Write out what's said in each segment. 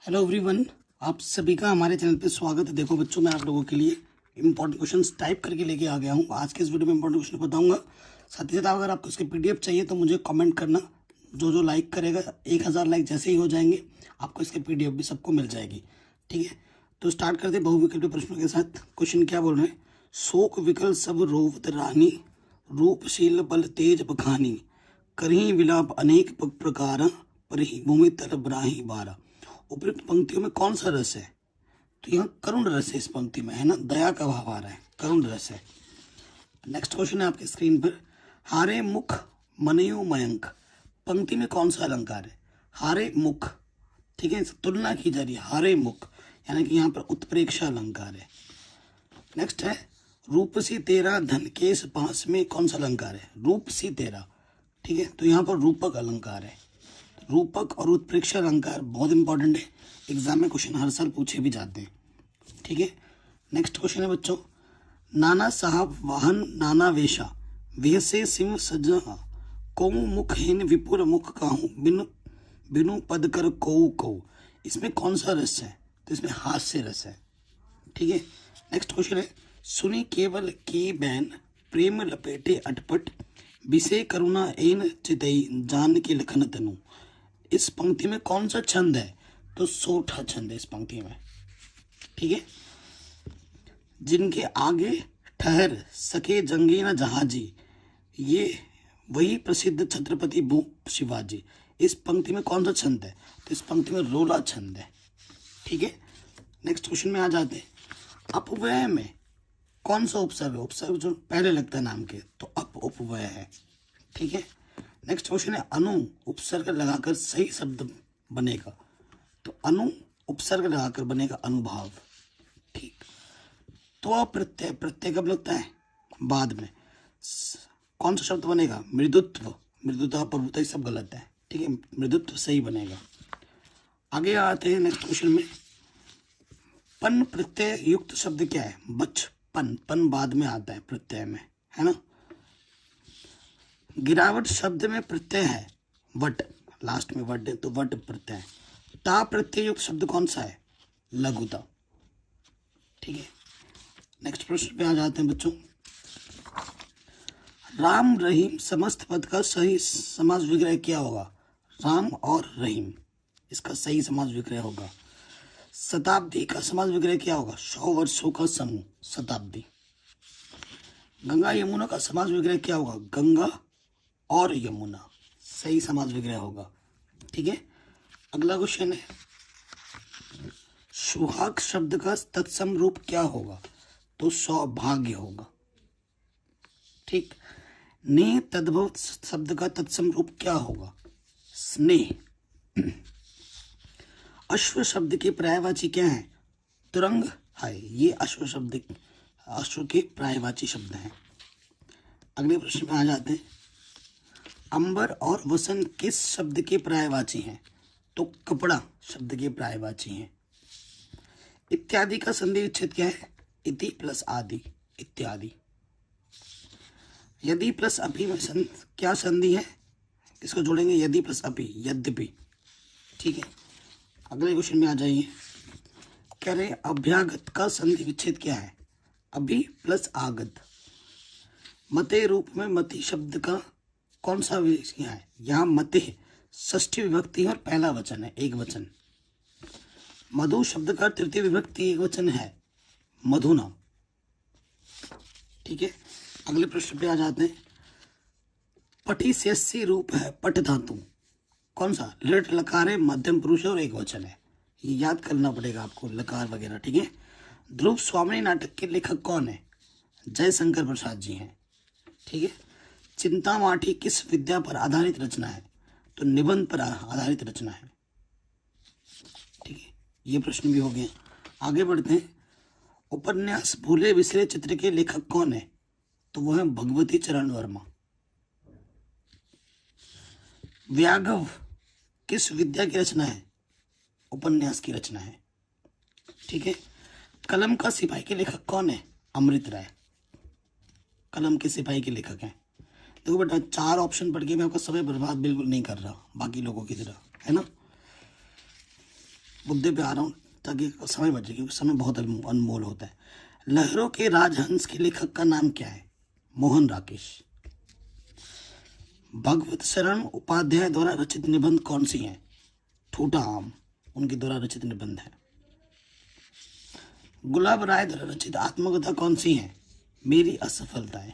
Hello everyone, आप सभी का हमारे चैनल पे स्वागत है। देखो बच्चों, मैं आप लोगों के लिए इंपॉर्टेंट क्वेश्चंस टाइप करके लेके आ गया हूँ। आज के इस वीडियो में इंपॉर्टेंट क्वेश्चन बताऊंगा। साथ ही साथ अगर आपको इसके पीडीएफ चाहिए तो मुझे कमेंट करना। जो लाइक करेगा 1000 लाइक जैसे ही हो जाएंगे आपको इसके पीडीएफ भी सबको मिल जाएगी। ठीक है, तो स्टार्ट करते बहुविकल्पी प्रश्नों के साथ। क्वेश्चन क्या बोल रहे हैं? शोक विकल सब रोवत रानी, रूपशील बल तेज बखानी, करही विलाप अनेक प्रकार, परही भूमि तर ब्राही बारा। उपयुक्त पंक्तियों में कौन सा रस है? तो यहाँ करुण रस है। इस पंक्ति में है ना, दया का भाव आ रहा है, करुण रस है। नेक्स्ट क्वेश्चन है आपके स्क्रीन पर। हारे मुख मनयो मयंक, पंक्ति में कौन सा अलंकार है? हारे मुख, ठीक है, तुलना की जा रही है। हारे मुख यानी कि यहाँ पर उत्प्रेक्षा अलंकार है। नेक्स्ट है रूपसी तेरा धनकेश पास में, कौन सा अलंकार है? रूपसी तेरा, ठीक है, तो यहाँ पर रूपक अलंकार है। रूपक और उत्प्रेक्षा अलंकार बहुत इंपॉर्टेंट है, एग्जाम में क्वेश्चन हर साल पूछे भी जाते हैं। ठीक है, नेक्स्ट क्वेश्चन है बच्चों। नाना साहब वाहन नाना वेशा, वेसे सिंह सजा, कौ मुखहीन विपुर मुख काहू, बिनु बिनु पद कर कौ कौ। इसमें कौन सा रस है? तो इसमें हास्य रस है। ठीक है, नेक्स्ट क्वेश्चन है। सुनी केवल की बैन, प्रेम लपेटे अटपट, विषय करुणा एन चितई, जान के लखन तनु। इस पंक्ति में कौन सा छंद है? तो सोठा छंद है इस पंक्ति में। ठीक है, जिनके आगे ठहर सके जंगी न जहाजी, ये वही प्रसिद्ध छत्रपति भूप शिवाजी। इस पंक्ति में कौन सा छंद है? तो इस पंक्ति में रोला छंद है। ठीक है, नेक्स्ट क्वेश्चन में आ जाते हैं। अपव्यय में कौन सा उपसर्ग है? उपसर्ग जो पहले लगता है नाम के, तो उपव्यय है। ठीक है, नेक्स्ट क्वेश्चन है। अनु उपसर्ग लगाकर सही शब्द बनेगा, तो अनु उपसर्ग लगाकर बनेगा अनुभाव। ठीक, तो प्रत्यय, प्रत्यय कब लगता है? बाद में। कौन सा शब्द बनेगा? मृदुत्व, मृदुता, प्रभुता, सब गलत है। ठीक है, मृदुत्व सही बनेगा। आगे आते हैं नेक्स्ट क्वेश्चन में। पन प्रत्यय युक्त शब्द क्या है? बचपन, पन बाद में आता है प्रत्यय में, है ना। गिरावट शब्द में प्रत्यय है वट, लास्ट में वट है तो वट प्रत्यय। ता प्रत्यय युक्त शब्द कौन सा है? लघुता। ठीक है, नेक्स्ट प्रश्न पे आ जाते हैं बच्चों। राम रहीम समस्त पद का सही समास विग्रह क्या होगा? राम और रहीम, इसका सही समास विग्रह होगा। शताब्दी का समास विग्रह क्या होगा? 100 वर्षों का समूह, शताब्दी। गंगा यमुना का समास विग्रह क्या होगा? गंगा और यमुना, सही समास विग्रह होगा। ठीक है, अगला क्वेश्चन है। सुहाग शब्द का तत्सम रूप क्या होगा? तो सौभाग्य होगा। ठीक, ने तद्भव शब्द का तत्सम रूप क्या होगा? स्नेह। अश्व शब्द के पर्यायवाची क्या है? तुरंग है। ये अश्व शब्द, अश्व के पर्यायवाची शब्द हैं। अगले प्रश्न में आ जाते हैं। अंबर और वसंत किस शब्द के पर्यायवाची हैं? तो कपड़ा शब्द के पर्यायवाची हैं। इत्यादि का संधि विच्छेद क्या है? इति प्लस आदि, इत्यादि। यदि प्लस अभी में क्या संधि है? इसको जोड़ेंगे यदि प्लस अभी, यद्यपि। ठीक है, अगले क्वेश्चन में आ जाइए। कह रहे अभ्यागत का संधि विच्छेद क्या है? अभी प्लस आगत। मते रूप में मति शब्द का कौन सा विषय है? यहाँ मते षष्ठी विभक्ति और पहला वचन है, एक वचन। मधु शब्द का तृतीय विभक्ति एक वचन है, मधुना। ठीक है, अगले प्रश्न पे आ जाते हैं। पटी शेषी रूप है पट धातु, कौन सा? लट लकार है, मध्यम पुरुष और एक वचन है। ये याद करना पड़ेगा आपको, लकार वगैरह। ठीक है, ध्रुव स्वामी नाटक के लेखक कौन है? जयशंकर प्रसाद जी हैं। ठीक है, चिंतामाठी किस विद्या पर आधारित रचना है? तो निबंध पर आधारित रचना है। ठीक है, ये प्रश्न भी हो गए। आगे बढ़ते हैं। उपन्यास भूले बिसरे चित्र के लेखक कौन है? तो वो है भगवती चरण वर्मा। व्याघव किस विद्या की रचना है? उपन्यास की रचना है। ठीक है, कलम का सिपाही के लेखक कौन है? अमृत राय कलम के सिपाही के लेखक हैं। देखो बेटा, 4 ऑप्शन पढ़ के मैं आपका समय बर्बाद बिल्कुल नहीं कर रहा बाकी लोगों की तरह, है ना। मुद्दे पे आ रहा हूँ ताकि समय बचे, क्योंकि समय बहुत अनमोल होता है। लहरों के राजहंस के लेखक का नाम क्या है? मोहन राकेश। भगवत शरण उपाध्याय द्वारा रचित निबंध कौन सी हैं? ठूठा आम उनके द्वारा रचित निबंध है। गुलाब राय द्वारा रचित आत्मकथा कौन सी है? मेरी असफलताएं,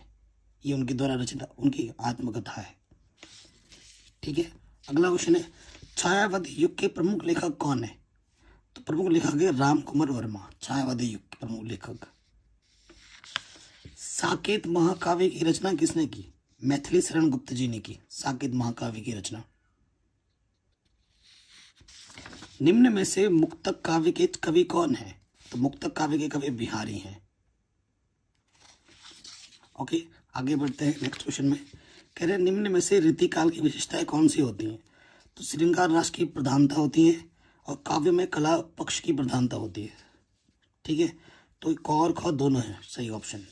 ये उनके द्वारा रचित उनकी आत्मकथा है। ठीक है, अगला क्वेश्चन है, छायावादी युग के प्रमुख लेखक कौन है? तो प्रमुख लेखक है राम कुमार वर्मा, छायावादी युग के प्रमुख लेखक। साकेत महाकाव्य की रचना किसने की? मैथिली शरण गुप्त जी ने की साकेत महाकाव्य की रचना। निम्न में से मुक्तक काव्य के कवि कौन है? तो मुक्तक काव्य के कवि बिहारी हैं। ओके, आगे बढ़ते हैं नेक्स्ट क्वेश्चन में। कह रहे निम्न में से रीतिकाल की विशेषताएं कौन सी होती हैं? तो श्रृंगार रास की प्रधानता होती है और काव्य में कला पक्ष की प्रधानता होती है। ठीक है, तो क और ख दोनों है सही ऑप्शन।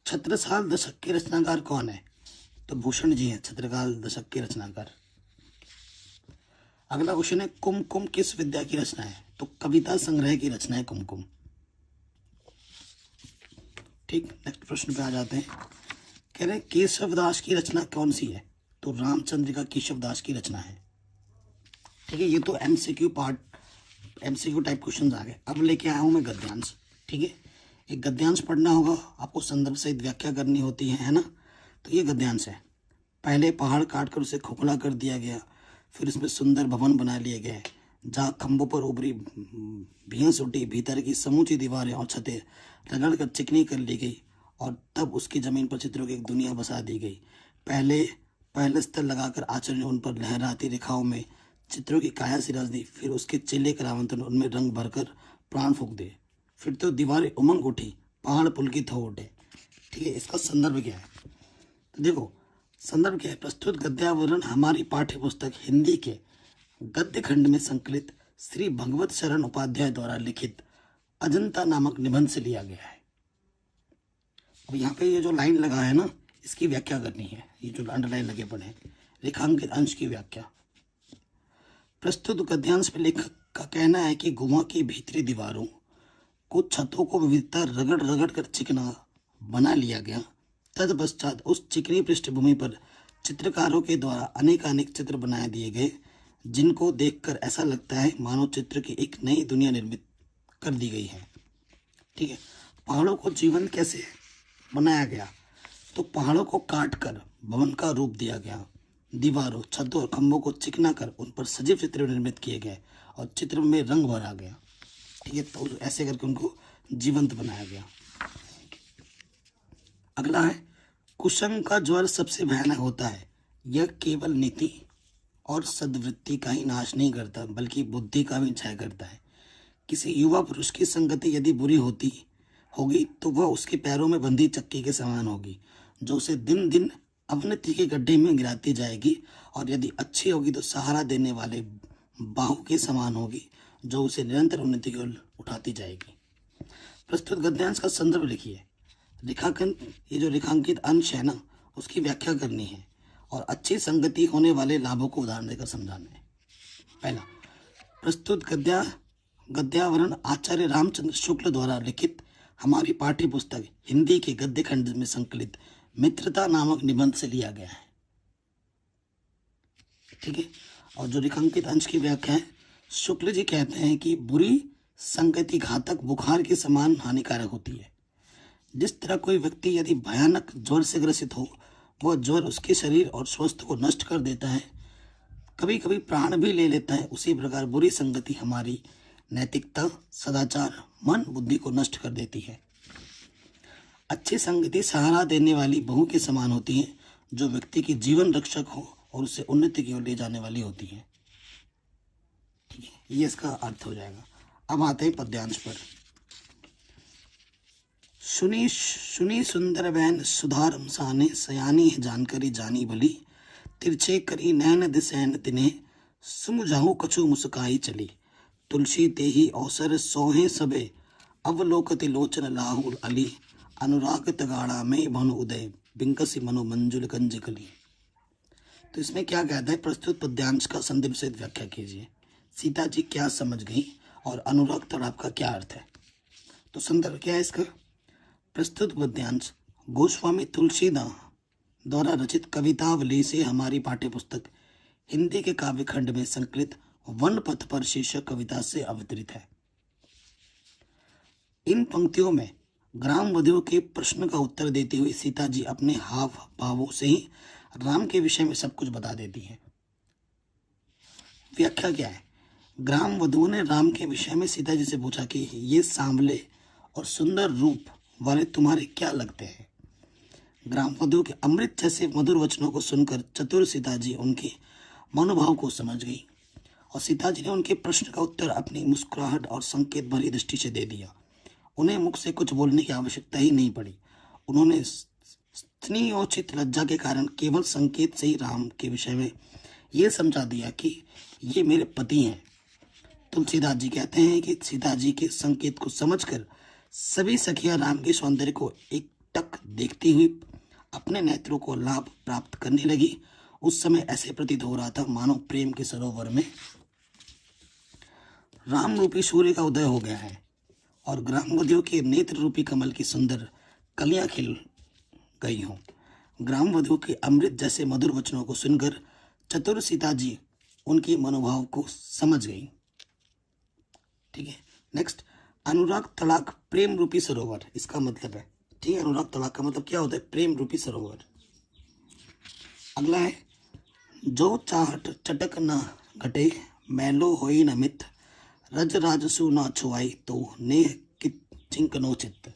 छत्रसाल दशक के रचनाकार कौन है? तो भूषण जी हैं छत्रसाल दशक के रचनाकार। अगला क्वेश्चन है, कुमकुम किस विद्या की रचना है? तो कविता संग्रह की रचना है कुमकुम। ठीक, नेक्स्ट प्रश्न पे आ जाते हैं। कह रहे केशवदास की रचना कौन सी है? तो रामचंद्रिका केशवदास की रचना है। ठीक है, ये तो MCQ part, MCQ type question आ गए। अब लेके आया हूं मैं गद्यांश। ठीक है, एक गद्यांश पढ़ना होगा आपको, संदर्भ सहित व्याख्या करनी होती है ना। तो ये गद्यांश है। पहले पहाड़ काट कर उसे खोखला कर दिया गया, फिर उसमें सुंदर भवन बना लिए गए, जहाँ खंभों पर उभरी भैंस उठी, भीतर की समूची दीवारें और छतें रगड़ कर चिकनी कर ली गई और तब उसकी जमीन पर चित्रों की एक दुनिया बसा दी गई। पहले स्तर लगाकर आचार्य ने उन पर लहराती रेखाओं में चित्रों की काया सिराज दी, फिर उसके चेले करावंतन उनमें रंग भरकर प्राण फूंक दे, फिर तो दीवारें उमंग उठी, पहाड़ पुलकित हो उठे। ठीक है, इसका संदर्भ क्या है? तो देखो संदर्भ क्या है, प्रस्तुत गद्यावरण हमारी पाठ्य पुस्तक हिंदी के गद्य खंड में संकलित श्री भगवत शरण उपाध्याय द्वारा लिखित अजंता नामक निबंध से लिया गया है। अब यहाँ पे ये जो लाइन लगा है ना, इसकी व्याख्या करनी है। ये जो अंडरलाइन लगे पड़े हैं, रेखांकित अंश की व्याख्या। प्रस्तुत गद्यांश में लेखक का कहना है कि गुहा की भीतरी दीवारों को छतों को विविधता रगड़ रगड़ कर चिकना बना लिया गया। तत्पश्चात उस चिकनी पृष्ठभूमि पर चित्रकारों के द्वारा अनेकानेक चित्र बनाए दिए गए, जिनको देखकर ऐसा लगता है मानो चित्र की एक नई दुनिया निर्मित कर दी गई है। ठीक है, पहाड़ों को जीवंत कैसे बनाया गया? तो पहाड़ों को काट कर भवन का रूप दिया गया, दीवारों, छतों और खंभों को चिकना कर उन पर सजीव चित्र निर्मित किए गए और चित्र में रंग भरा गया। ठीक है, तो ऐसे करके उनको जीवंत बनाया गया। अगला है, कुसंग का ज्वर सबसे भयानक होता है, यह केवल नीति और सद्वृत्ति का ही नाश नहीं करता बल्कि बुद्धि का भी क्षय करता है। किसी युवा पुरुष की संगति यदि बुरी होगी तो वह उसके पैरों में बंधी चक्की के समान होगी, जो उसे दिन दिन अवनति के गड्ढे में गिराती जाएगी, और यदि अच्छी होगी तो सहारा देने वाले बाहु के समान होगी, जो उसे निरंतर उन्नति की ओर उठाती जाएगी। प्रस्तुत गद्यांश का संदर्भ लिखिए। रेखांकन, ये जो रेखांकित अंश है ना, उसकी व्याख्या करनी है और अच्छी संगति होने वाले लाभों को उदाहरण देकर समझाना है। पहला, प्रस्तुत गद्यावरण आचार्य रामचंद्र शुक्ल द्वारा लिखित हमारी पाठ्य पुस्तक हिंदी के गद्य खंड में संकलित मित्रता नामक निबंध से लिया गया है। ठीक है, और जो रेखांकित अंश की व्याख्या है, शुक्ल जी कहते हैं कि बुरी संगति घातक बुखार के समान हानिकारक होती है। जिस तरह कोई व्यक्ति यदि भयानक ज्वर से ग्रसित हो, वह ज्वर उसके शरीर और स्वास्थ्य को नष्ट कर देता है, कभी कभी प्राण भी ले लेता है, उसी प्रकार बुरी संगति हमारी नैतिकता, सदाचार, मन, बुद्धि को नष्ट कर देती है। अच्छी संगति सहारा देने वाली बहू के समान होती है, जो व्यक्ति की जीवन रक्षक हो और उसे उन्नति की ओर ले जाने वाली होती है। ठीक है, ये इसका अर्थ हो जाएगा। अब आते हैं पद्यांश पर। सुनी सुंदर बहन सुधारम साने, सयानी है जानकरी जानी भली, तिरछे करी नैन दिसैन तिने, सुमुझाऊ कछु मुस्काई चली, तुलसी तेही अवसर सोहे सबे, अवलोकति लोचन लाहुल अली, अनुराग तगाड़ा में भानु उदय, बिंकसी मनो मंजुल कंजकली। तो इसमें क्या कहता है, प्रस्तुत पद्यांश का संदर्भ से व्याख्या कीजिए। सीता जी क्या समझ गई और अनुराग तड़ाप का क्या अर्थ है। तो संदर्भ क्या है इसका। प्रस्तुत गद्यांश गोस्वामी तुलसीदास द्वारा रचित कवितावली से हमारी पाठ्यपुस्तक हिंदी के काव्यखंड में संकलित वन पथ पर शीर्षक कविता से अवतरित है। इन पंक्तियों में ग्राम वधु के प्रश्न का उत्तर देती हुई सीता जी अपने हाव भावों से ही राम के विषय में सब कुछ बता देती है। व्याख्या क्या है। ग्राम वधु ने राम के विषय में सीता जी से पूछा कि ये सांवले और सुंदर रूप वाले तुम्हारे क्या लगते हैं। ग्राम वधु के अमृत जैसे मधुर वचनों को सुनकर चतुर सीता जी उनके मनोभाव को समझ गई और सीता जी ने उनके प्रश्न का उत्तर अपनी मुस्कुराहट और संकेत भरी दृष्टि से दे दिया। उन्हें मुख से कुछ बोलने की आवश्यकता ही नहीं पड़ी। उन्होंने स्नेहोचित लज्जा के कारण केवल संकेत से ही राम के विषय में ये समझा दिया कि ये मेरे पति हैं। तुलसीदास जी कहते हैं कि सीता जी के संकेत को समझकर सभी सखियां राम के सौंदर्य को एकटक देखती हुई अपने नेत्रों को लाभ प्राप्त करने लगी। उस समय ऐसे प्रतीत हो रहा था मानो प्रेम के सरोवर में राम रूपी सूर्य का उदय हो गया है और ग्रामवधु के नेत्र रूपी कमल की सुंदर कलियां खिल गई हों। ग्रामवधु के अमृत जैसे मधुर वचनों को सुनकर चतुर सीता जी उनके मनोभाव को समझ गई। ठीक है, नेक्स्ट अनुराग तड़ाक प्रेम रूपी सरोवर, इसका मतलब है। ठीक है, अनुराग तड़ाक का मतलब क्या होता है, प्रेम रूपी सरोवर। अगला है जो चाहट चटक न घटे मैलो होई न मित रज राजसु न छुआई तो ने चिंकनो चित्त।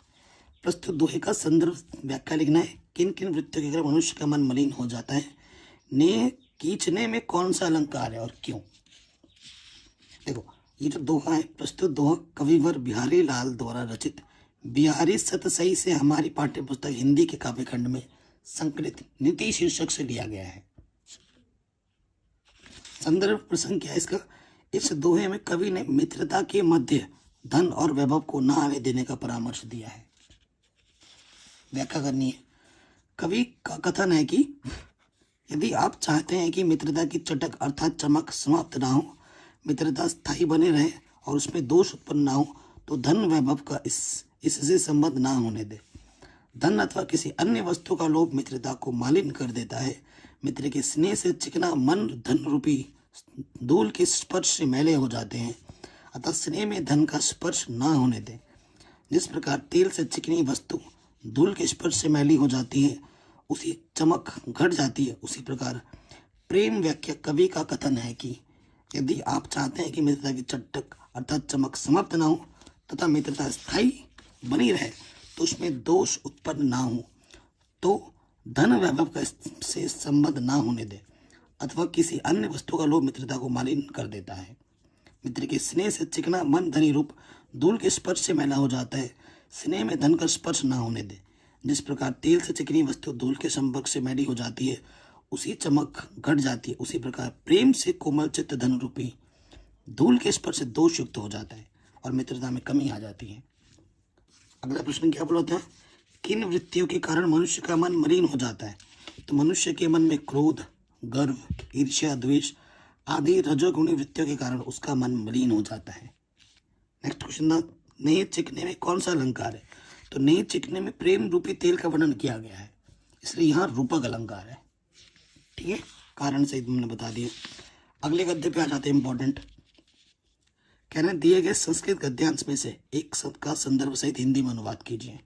प्रस्तुत दोहे का संदर्भ व्याख्या लिखना है। किन किन वृत्तियों के कारण मनुष्य का मन मलिन हो जाता है। ने खींचने में कौन सा अलंकार है और क्यों। देखो ये जो दोहा है, प्रस्तुत दोहा कविवर बिहारी लाल द्वारा रचित बिहारी सतसई से हमारी पाठ्यपुस्तक हिंदी के काव्यखंड में संकलित नीति शीर्षक से लिया गया है। संदर्भ प्रसंग क्या है इसका। इस दोहे में कवि ने मित्रता के मध्य धन और वैभव को न आने देने का परामर्श दिया है। व्याख्या करनी है। कवि का कथन है कि यदि आप चाहते हैं कि मित्रता की चटक अर्थात चमक समाप्त ना हो, मित्रता स्थायी बने रहे और उसमें दोष उत्पन्न ना हो, तो धन वैभव का इससे संबंध ना होने दे। धन अथवा किसी अन्य वस्तु का लोभ मित्रता को मालिन कर देता है। मित्र के स्नेह से चिकना मन धन रूपी धूल के स्पर्श से मैले हो जाते हैं, अतः स्नेह में धन का स्पर्श ना होने दे। जिस प्रकार तेल से चिकनी वस्तु धूल के स्पर्श से मैली हो जाती है, उसी चमक घट जाती है, उसी प्रकार प्रेम व्याख्या कवि का कथन है कि यदि आप चाहते हैं कि मित्रता की चटक अर्थात चमक समाप्त ना हो तथा मित्रता स्थायी बनी रहे, तो उसमें दोष उत्पन्न ना हो, तो धन वैभव का से संबंध ना होने दे अथवा किसी अन्य वस्तु का लोभ मित्रता को मालिन कर देता है। मित्र के स्नेह से चिकना मन धनी रूप धूल के स्पर्श से मैला हो जाता है, स्नेह में धन का स्पर्श ना होने दे। जिस प्रकार तेल से चिकनी वस्तु धूल के संपर्क से मैली हो जाती है, उसी चमक घट जाती है, उसी प्रकार प्रेम से कोमल चित्त धन रूपी धूल के स्पर्श से दोष युक्त हो जाता है और मित्रता में कमी आ जाती है। अगला प्रश्न क्या बोला था, किन वृत्तियों के कारण मनुष्य का मन मलिन हो जाता है। तो मनुष्य के मन में क्रोध, गर्व, ईर्ष्या, द्वेष आदि रजोगुणी वृत्तियों के कारण उसका मन मलिन हो जाता है। नेक्स्ट क्वेश्चन था, नेह चिकने में कौन सा अलंकार है। तो नेह चिकने में प्रेम रूपी तेल का वर्णन किया गया है, इसलिए यहाँ रूपक अलंकार है। ठीक है, कारण सहित हमने बता दिया। अगले गद्य पे आ जाते हैं इंपॉर्टेंट। कहना दिए गए संस्कृत गद्यांश में से एक शब्द का संदर्भ सहित हिंदी में अनुवाद कीजिए।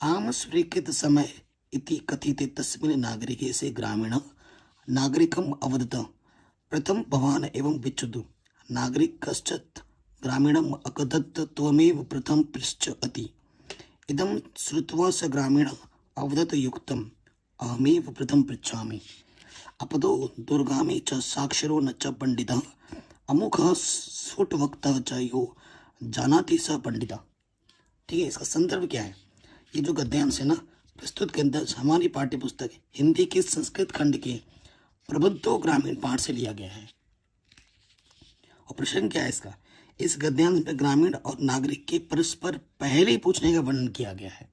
आम स्वीकृत समय इति कथिते तस्मिन् नागरिके से ग्रामीण नागरिकम अवदत प्रथम भवान एवं विच्युत नागरिक कश्चित् ग्रामीणम अकदत्त त्वमेव प्रथम पृश्च अति इदम श्रुत्वा स ग्रामीण अवदत युक्तम अहमेव प्रथम पृच्छामि अपदो दुर्गामी च साक्षरो न च पंडितः अमुखः स्फुटवक्तः च यो जानाति स पंडितः। ठीक है, इसका संदर्भ क्या है। ये जो गद्यांश है ना, प्रस्तुत के अंदर हमारी पाठ्यपुस्तक हिंदी के संस्कृत खंड के प्रबंधों ग्रामीण पाठ से लिया गया है। और प्रश्न क्या है इसका, इस गद्यांश में ग्रामीण और नागरिक के परस्पर पहले पूछने का वर्णन किया गया है।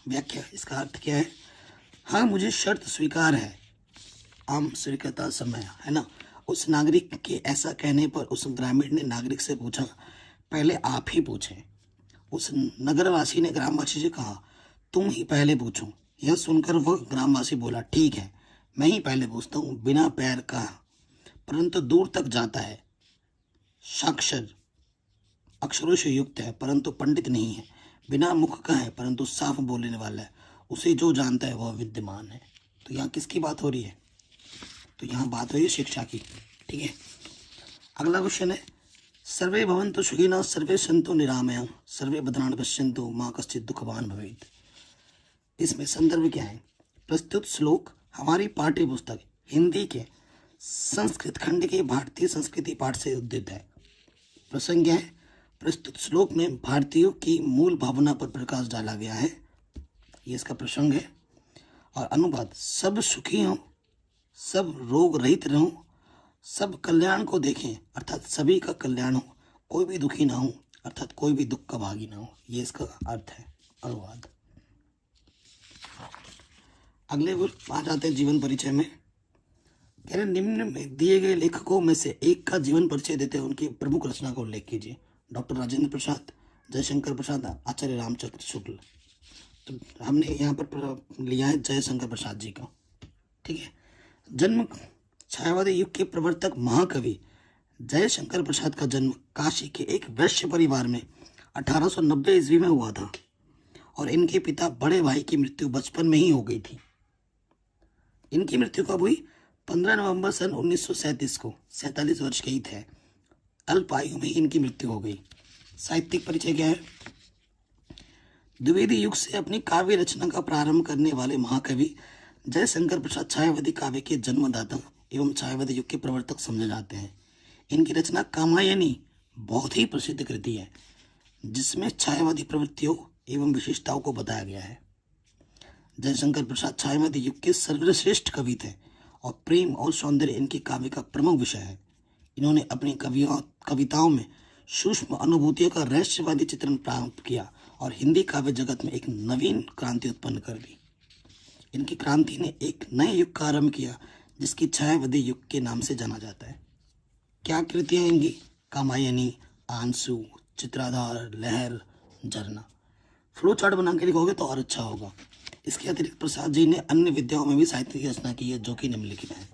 व्याख्या, इसका अर्थ क्या है। हाँ, मुझे शर्त स्वीकार है, आम स्वीकृता समय है ना, उस नागरिक के ऐसा कहने पर उस ग्रामीण ने नागरिक से पूछा, पहले आप ही पूछें। उस नगरवासी ने ग्रामवासी से कहा, तुम ही पहले पूछो। यह सुनकर वह ग्रामवासी बोला, ठीक है, मैं ही पहले पूछता हूँ। बिना पैर का परंतु दूर तक जाता है, साक्षर अक्षरों से युक्त है परंतु पंडित नहीं है, बिना मुख का है परंतु साफ बोलने वाला है, उसे जो जानता है वह विद्वान है। तो यहाँ किसकी बात हो रही है? तो यहाँ बात हो रही है शिक्षा की। ठीक है, अगला क्वेश्चन है, सर्वे भवन्तु सुखिनः सर्वे सन्तु निरामयाः सर्वे भद्राणि पश्यन्तु मा कश्चित् दुःखभाग् भवेत्। इसमें संदर्भ क्या है? प्रस्तुत श्लोक हमारी पाठ्य पुस्तक हिंदी के संस्कृत खंड के भारतीय संस्कृति पाठ से उद्धृत है। प्रसंग क्या है? प्रस्तुत श्लोक में भारतीयों की मूल भावना पर प्रकाश डाला गया है, ये इसका प्रसंग है। और अनुवाद, सब सुखी हों, सब रोग रहित रहें, सब कल्याण को देखें अर्थात सभी का कल्याण हो, कोई भी दुखी ना हो अर्थात कोई भी दुख का भागी ना हो, ये इसका अर्थ है, अनुवाद। अगले आ जाते हैं जीवन परिचय में। कह रहे निम्न में दिए गए लेखकों में से एक का जीवन परिचय देते हैं, उनकी प्रमुख रचना का उल्लेख कीजिए। डॉक्टर राजेंद्र प्रसाद, जयशंकर प्रसाद, आचार्य रामचंद्र शुक्ल। तो हमने यहाँ पर लिया है जयशंकर प्रसाद जी का। ठीक है, जन्म छायावादी युग के प्रवर्तक महाकवि जयशंकर प्रसाद का जन्म काशी के एक वैश्य परिवार में 1890 ईस्वी में हुआ था और इनके पिता बड़े भाई की मृत्यु बचपन में ही हो गई थी। इनकी मृत्यु कब हुई? 15 नवंबर सन 1937 को, 47 वर्ष के ही थे। अल्प आयु में इनकी मृत्यु हो गई। साहित्यिक परिचय क्या है? द्विवेदी युग से अपनी काव्य रचना का प्रारंभ करने वाले महाकवि जयशंकर प्रसाद छायावादी काव्य के जन्मदाता एवं छायावादी युग के प्रवर्तक समझे जाते हैं। इनकी रचना कामायनी बहुत ही प्रसिद्ध कृति है, जिसमें छायावादी प्रवृत्तियों एवं विशेषताओं को बताया गया है। जयशंकर प्रसाद छायावादी युग के सर्वश्रेष्ठ कवि थे और प्रेम और सौंदर्य इनके काव्य का प्रमुख विषय है। इन्होंने अपनी कविताओं में सूक्ष्म अनुभूतियों का रहस्यवादी चित्रण प्राप्त किया और हिंदी काव्य जगत में एक नवीन क्रांति उत्पन्न कर दी। इनकी क्रांति ने एक नए युग का आरंभ किया, जिसकी छायावादी युग के नाम से जाना जाता है। क्या कृतियाँ इनकी? कामायनी, आंसू, चित्राधार, लहर, झरना। फ्लो चार्ट बना के लिखोगे तो और अच्छा होगा। इसके अतिरिक्त प्रसाद जी ने अन्य विद्याओं में भी साहित्य की रचना की है, जो कि निम्नलिखित है।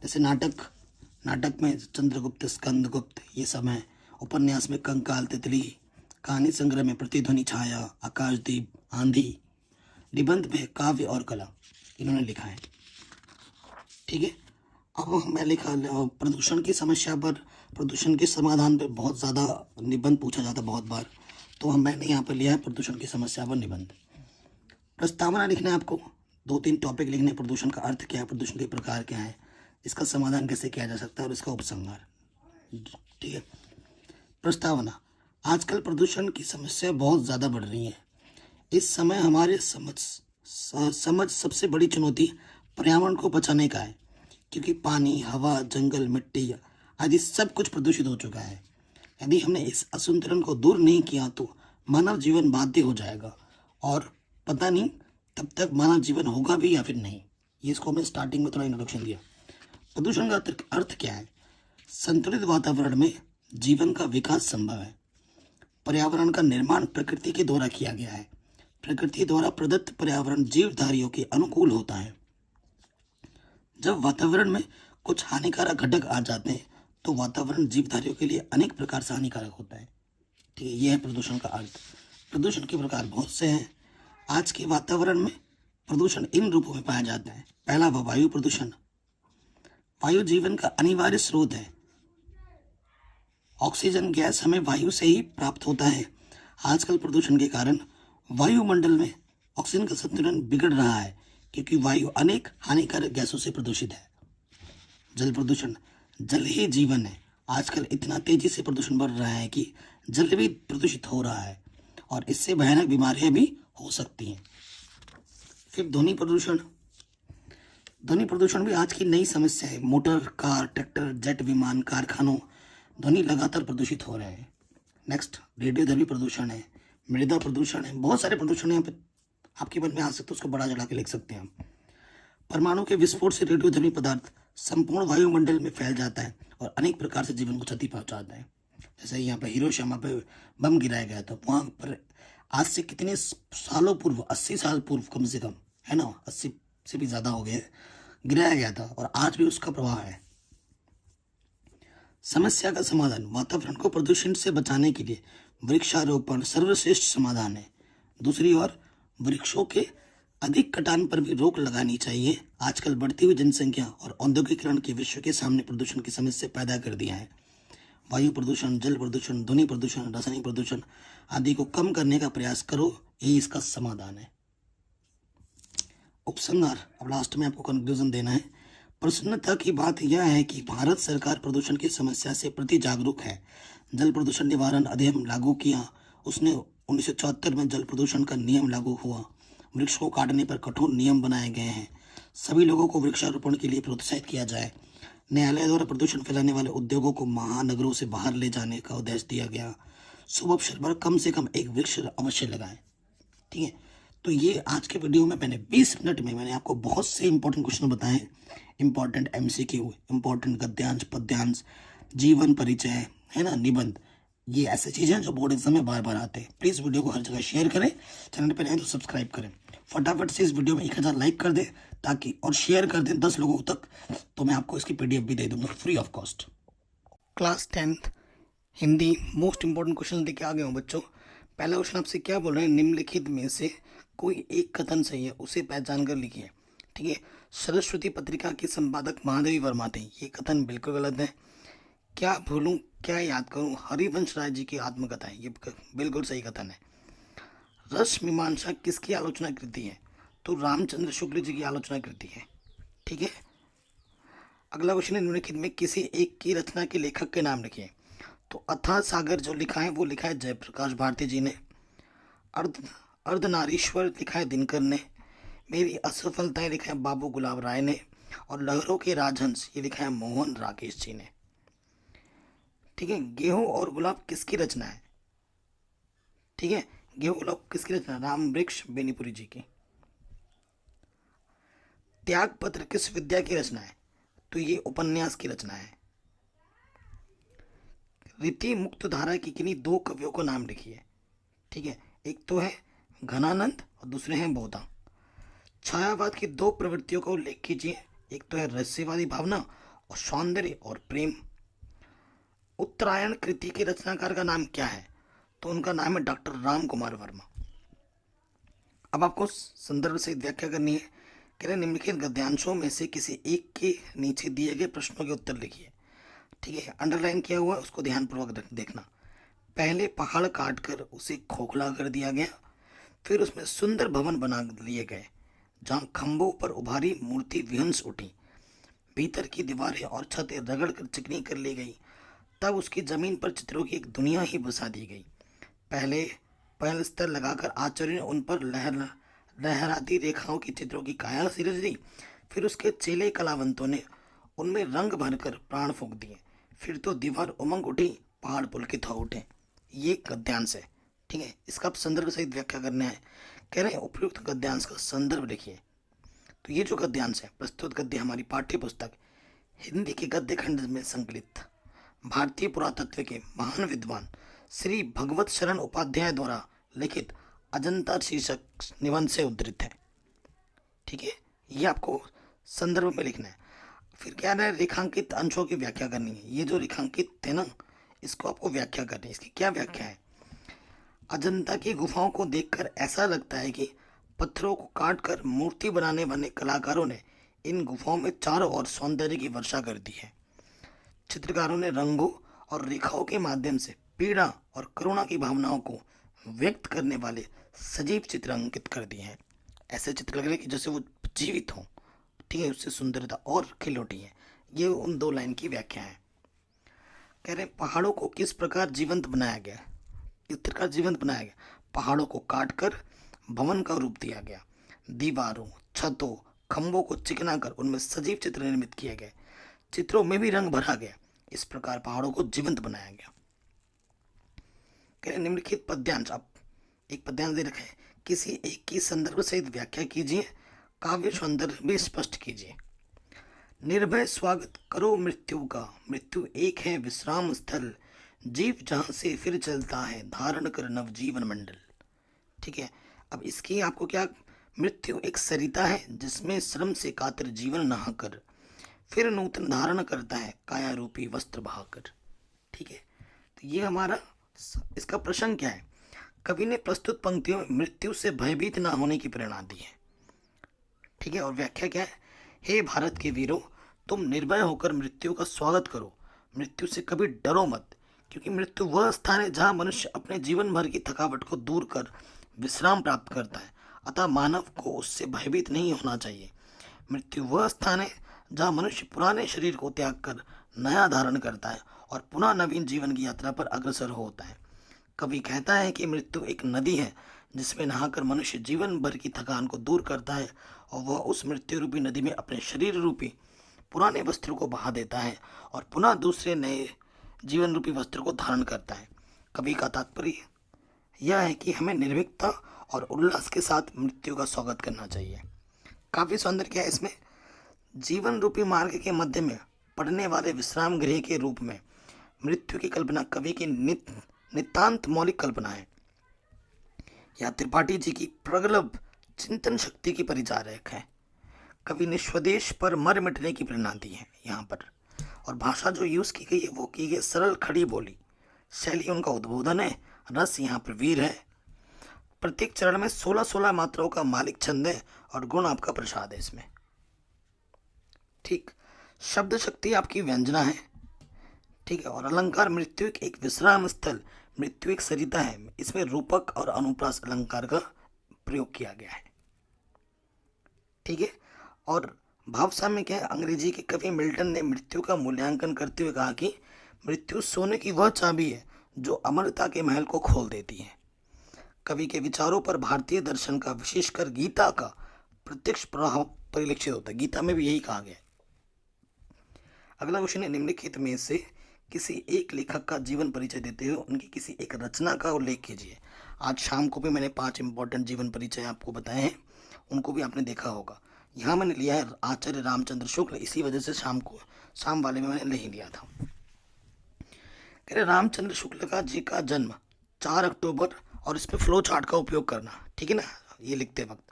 जैसे नाटक में चंद्रगुप्त, स्कंदगुप्त, ये सब है। उपन्यास में कंकाल, तितली। कहानी संग्रह में प्रतिध्वनि, छाया, आकाशदीप, आंधी। निबंध में काव्य और कला इन्होंने लिखा है। ठीक है, अब मैं लिखा प्रदूषण की समस्या पर, प्रदूषण के समाधान पर बहुत ज़्यादा निबंध पूछा जाता बहुत बार, तो मैंने यहाँ पर लिया है प्रदूषण की समस्या पर निबंध। प्रस्तावना लिखना है आपको, 2-3 टॉपिक लिखने। प्रदूषण का अर्थ क्या है, प्रदूषण के प्रकार क्या है, इसका समाधान कैसे किया जा सकता है और इसका उपसंहार। ठीक है, प्रस्तावना। आजकल प्रदूषण की समस्या बहुत ज़्यादा बढ़ रही है। इस समय हमारे समझ सबसे बड़ी चुनौती पर्यावरण को बचाने का है, क्योंकि पानी, हवा, जंगल, मिट्टी आदि सब कुछ प्रदूषित हो चुका है। यदि हमने इस असंतुलन को दूर नहीं किया तो मानव जीवन बाध्य हो जाएगा और पता नहीं तब तक मानव जीवन होगा भी या फिर नहीं। ये इसको मैं स्टार्टिंग में थोड़ा इंट्रोडक्शन दिया। प्रदूषण का अर्थ क्या है? संतुलित वातावरण में जीवन का विकास संभव है। पर्यावरण का निर्माण प्रकृति के द्वारा किया गया है। प्रकृति द्वारा प्रदत्त पर्यावरण जीवधारियों के अनुकूल होता है। जब वातावरण में कुछ हानिकारक घटक आ जाते हैं तो वातावरण जीवधारियों के लिए अनेक प्रकार से हानिकारक होता है। ठीक है, यह है प्रदूषण का अर्थ। प्रदूषण के प्रकार बहुत से हैं। आज के वातावरण में प्रदूषण इन रूपों में पाया जाता है। पहला, वायु प्रदूषण। वायु जीवन का अनिवार्य स्रोत है। ऑक्सीजन गैस हमें वायु से ही प्राप्त होता है। आजकल प्रदूषण के कारण वायुमंडल में ऑक्सीजन का संतुलन बिगड़ रहा है, क्योंकि वायु अनेक हानिकारक गैसों से प्रदूषित है। जल प्रदूषण। जल ही जीवन है। आजकल इतना तेजी से प्रदूषण बढ़ रहा है कि जल भी प्रदूषित हो रहा है और इससे भयानक बीमारियां भी हो सकती हैं। फिर ध्वनि प्रदूषण। ध्वनि प्रदूषण भी आज की नई समस्या है। मोटर, कार, ट्रैक्टर, जेट विमान, कारखानों ध्वनि लगातार प्रदूषित हो रहे हैं। नेक्स्ट, रेडियोधर्मी प्रदूषण है, मृदा प्रदूषण है। बहुत सारे प्रदूषण यहाँ पे आपके मन में आ सकते हैं, उसको बड़ा चढ़ा के लिख सकते हैं हम। परमाणु के विस्फोट से रेडियोधर्मी पदार्थ संपूर्ण वायुमंडल में फैल जाता है और अनेक प्रकार से जीवन को क्षति पहुंचाता है। जैसे यहाँ पे हिरोशिमा पे बम गिराया गया था, वहाँ पर आज से कितने सालों पूर्व, 80 साल पूर्व कम से कम, है ना, 80 से भी ज़्यादा हो गए, गिराया गया था और आज भी उसका प्रभाव है। समस्या का समाधान, वातावरण को प्रदूषण से बचाने के लिए वृक्षारोपण सर्वश्रेष्ठ समाधान है। दूसरी ओर वृक्षों के अधिक कटान पर भी रोक लगानी चाहिए। आजकल बढ़ती हुई जनसंख्या और औद्योगिकरण के विश्व के सामने प्रदूषण की समस्या पैदा कर दिया है। वायु प्रदूषण, जल प्रदूषण, ध्वनि प्रदूषण, रासायनिक प्रदूषण आदि को कम करने का प्रयास करो, यही इसका समाधान है। उपसंहार, अब लास्ट में आपको कंक्लूजन देना है। प्रसन्नता की बात यह है कि भारत सरकार प्रदूषण की समस्या से प्रति जागरूक है। जल प्रदूषण निवारण अधिनियम लागू किया उसने 1974 में जल प्रदूषण का नियम लागू हुआ। वृक्ष को काटने पर कठोर नियम बनाए गए हैं। सभी लोगों को वृक्षारोपण के लिए प्रोत्साहित किया जाए। न्यायालय द्वारा प्रदूषण फैलाने वाले उद्योगों को महानगरों से बाहर ले जाने का उद्देश्य दिया गया। शुभ अवसर पर कम से कम एक वृक्ष अवश्य लगाएं। ठीक है, तो ये आज के वीडियो में मैंने 20 मिनट में मैंने आपको बहुत से इंपॉर्टेंट क्वेश्चन बताए, इंपॉर्टेंट MCQ, इंपॉर्टेंट गद्यांश, पद्यांश, जीवन परिचय, है ना, निबंध। ये ऐसे चीज़ें जो बोर्ड एग्जाम में बार बार आते हैं। प्लीज़ वीडियो को हर जगह शेयर करें, चैनल पर नए तो सब्सक्राइब करें। फटाफट से इस वीडियो में 1000 लाइक कर दें ताकि, और शेयर कर दें 10 लोगों तक, तो मैं आपको इसकी PDF भी दे दूंगा free of cost. Class 10th Hindi most important question लेके आ गए हूँ बच्चों। पहला क्वेश्चन आपसे क्या बोल रहे हैं, निम्नलिखित में से कोई एक कथन सही है, उसे पहचान कर लिखिए। ठीक है, सरस्वती पत्रिका के संपादक महादेवी वर्मा थे, ये कथन बिल्कुल गलत है। क्या भूलूं क्या याद करूं, हरिवंश राय जी की आत्मकथा है, ये बिल्कुल सही कथन है। रस मीमांसा किसकी आलोचना कृति है, तो रामचंद्र शुक्ल जी की आलोचना कृति है। ठीक है, अगला क्वेश्चन है, निम्नलिखित में किसी एक की रचना के लेखक के नाम लिखिए। तो अथाह सागर जो लिखा है वो लिखा है जयप्रकाश भारती जी ने। अर्धनारीश्वर लिखा है दिनकर ने। मेरी असफलताएं लिखा है बाबू गुलाब राय ने। और लहरों के राजहंस ये लिखा है मोहन राकेश जी ने। ठीक है, गेहूं और गुलाब किसकी रचना है? ठीक है, गेहूं गुलाब किसकी रचना? राम वृक्ष बेनीपुरी जी की। त्याग पत्र किस विद्या की रचना है? तो ये उपन्यास की रचना है। रीति मुक्त धारा की किन्हीं दो कवियों को नाम लिखिए। ठीक है, एक तो है घनानंद और दूसरे हैं बोधा। छायावाद की दो प्रवृत्तियों का उल्लेख कीजिए। एक तो है रहस्यवादी भावना और सौंदर्य और प्रेम। उत्तरायण कृति के रचनाकार का नाम क्या है? तो उनका नाम है डॉक्टर राम कुमार वर्मा। अब आपको संदर्भ से व्याख्या करनी है। कह रहे निम्नलिखित गद्यांशों में से किसी एक के नीचे दिए गए प्रश्नों के उत्तर लिखिए। ठीक है, अंडरलाइन किया हुआ है, उसको ध्यानपूर्वक देखना। पहले पहाड़ काटकर उसे खोखला कर दिया गया, फिर उसमें सुंदर भवन बना लिए गए जहाँ खंभों पर उभारी मूर्ति विहंस उठी, भीतर की दीवारें और छतें रगड़ कर चिकनी कर ली गई। तब उसकी जमीन पर चित्रों की एक दुनिया ही बसा दी गई। पहले स्तर लगाकर आचार्य ने उन पर लहराती रेखाओं की चित्रों की काया सिरज दी। फिर उसके चेले कलावंतों ने उनमें रंग भरकर प्राण फूंक दिए। फिर तो दीवार उमंग उठी, पहाड़ पुलकित हो उठे। ये गद्यांश है। ठीक है, इसका आप संदर्भ सहित व्याख्या करना है। कह रहे हैं उपयुक्त गद्यांश का संदर्भ लिखिए। तो ये जो गद्यांश है, प्रस्तुत गद्य हमारी पाठ्य पुस्तक हिंदी के गद्य खंड में संकलित भारतीय पुरातत्व के महान विद्वान श्री भगवत शरण उपाध्याय द्वारा लिखित अजंता शीर्षक निबंध से उद्धृत है। ठीक है, ये आपको संदर्भ में लिखना है। फिर क्या है, रेखांकित अंशों की व्याख्या करनी है। ये जो रेखांकित थे ना, इसको आपको व्याख्या करनी है। इसकी क्या व्याख्या है? अजंता की गुफाओं को देखकर ऐसा लगता है कि पत्थरों को काटकर मूर्ति बनाने वाले कलाकारों ने इन गुफाओं में चारों ओर सौंदर्य की वर्षा कर दी है। चित्रकारों ने रंगों और रेखाओं के माध्यम से पीड़ा और करुणा की भावनाओं को व्यक्त करने वाले सजीव चित्र अंकित कर दिए हैं। ऐसे चित्र लग रहे हैं कि जैसे वो जीवित हों। ठीक है, उससे सुंदरता और खिल उठी है। ये उन दो लाइन की व्याख्या है। कह रहे हैं पहाड़ों को किस प्रकार जीवंत बनाया गया? किस प्रकार जीवंत बनाया गया? पहाड़ों को काटकर भवन का रूप दिया गया। दीवारों, छतों, खंभों को चिकना कर उनमें सजीव चित्र निर्मित किए गए। चित्रों में भी रंग भरा गया। इस प्रकार पहाड़ों को जीवंत बनाया गया। कह रहे निम्नलिखित पद्यांश, आप एक पद्यांश दे रखा है, किसी एक की संदर्भ सहित व्याख्या कीजिए, काव्य सौंदर्य भी स्पष्ट कीजिए। निर्भय स्वागत करो मृत्यु का, मृत्यु एक है विश्राम स्थल, जीव जहाँ से फिर चलता है धारण कर नवजीवन मंडल। ठीक है, अब इसकी आपको क्या, मृत्यु एक सरिता है जिसमें श्रम से कातर जीवन नहाकर फिर नूतन धारण करता है काया रूपी वस्त्र बहाकर। ठीक है, तो ये हमारा इसका प्रसंग क्या है। कवि ने प्रस्तुत पंक्तियों में मृत्यु से भयभीत ना होने की प्रेरणा दी है। ठीक है, और व्याख्या क्या है, हे भारत के वीरों, तुम निर्भय होकर मृत्यु का स्वागत करो, मृत्यु से कभी डरो मत, क्योंकि मृत्यु वह स्थान है जहाँ मनुष्य अपने जीवन भर की थकावट को दूर कर विश्राम प्राप्त करता है, अतः मानव को उससे भयभीत नहीं होना चाहिए। मृत्यु वह स्थान है जहाँ मनुष्य पुराने शरीर को त्याग कर नया धारण करता है और पुनः नवीन जीवन की यात्रा पर अग्रसर होता है। कवि कहता है कि मृत्यु एक नदी है जिसमें नहाकर मनुष्य जीवन भर की थकान को दूर करता है और वह उस मृत्यु रूपी नदी में अपने शरीर रूपी पुराने वस्त्र को बहा देता है और पुनः दूसरे नए जीवन रूपी वस्त्र को धारण करता है। कवि का तात्पर्य यह है कि हमें निर्भीकता और उल्लास के साथ मृत्यु का स्वागत करना चाहिए। काफ़ी सौंदर्य क्या है इसमें, जीवन रूपी मार्ग के मध्य में पड़ने वाले विश्राम गृह के रूप में मृत्यु की कल्पना कवि की नितांत मौलिक कल्पना है। यह त्रिपाठी जी की प्रगल्भ चिंतन शक्ति की परिचारक है। कवि ने स्वदेश पर मर मिटने की प्रेरणा दी है यहाँ पर, और भाषा जो यूज़ की गई है वो की गई सरल खड़ी बोली, शैली उनका उद्बोधन है, रस यहाँ पर वीर है। प्रत्येक चरण में 16-16 मात्राओं का मालिक छंद है और गुण आपका प्रसाद है इसमें। ठीक, शब्द शक्ति आपकी व्यंजना है। ठीक है, और अलंकार मृत्यु एक विश्राम स्थल, मृत्यु एक सरिता है, इसमें रूपक और अनुप्रास अलंकार का प्रयोग किया गया है। ठीक है, और भावसाम्य क्या है, अंग्रेजी के कवि मिल्टन ने मृत्यु का मूल्यांकन करते हुए कहा कि मृत्यु सोने की वह चाबी है जो अमरता के महल को खोल देती है। कवि के विचारों पर भारतीय दर्शन का, विशेषकर गीता का प्रत्यक्ष प्रभाव परिलक्षित होता है। गीता में भी यही कहा गया है। अगला क्वेश्चन है, निम्नलिखित में से किसी एक लेखक का जीवन परिचय देते हुए उनकी किसी एक रचना का उल्लेख कीजिए। आज शाम को भी मैंने 5 इंपॉर्टेंट जीवन परिचय आपको बताए हैं, उनको भी आपने देखा होगा। यहाँ मैंने लिया है आचार्य रामचंद्र शुक्ल, इसी वजह से शाम वाले में मैंने नहीं लिया था। कह रहे रामचंद्र शुक्ल का जी का जन्म 4 अक्टूबर, और इस पर फ्लो चार्ट का उपयोग करना, ठीक है ना, ये लिखते वक्त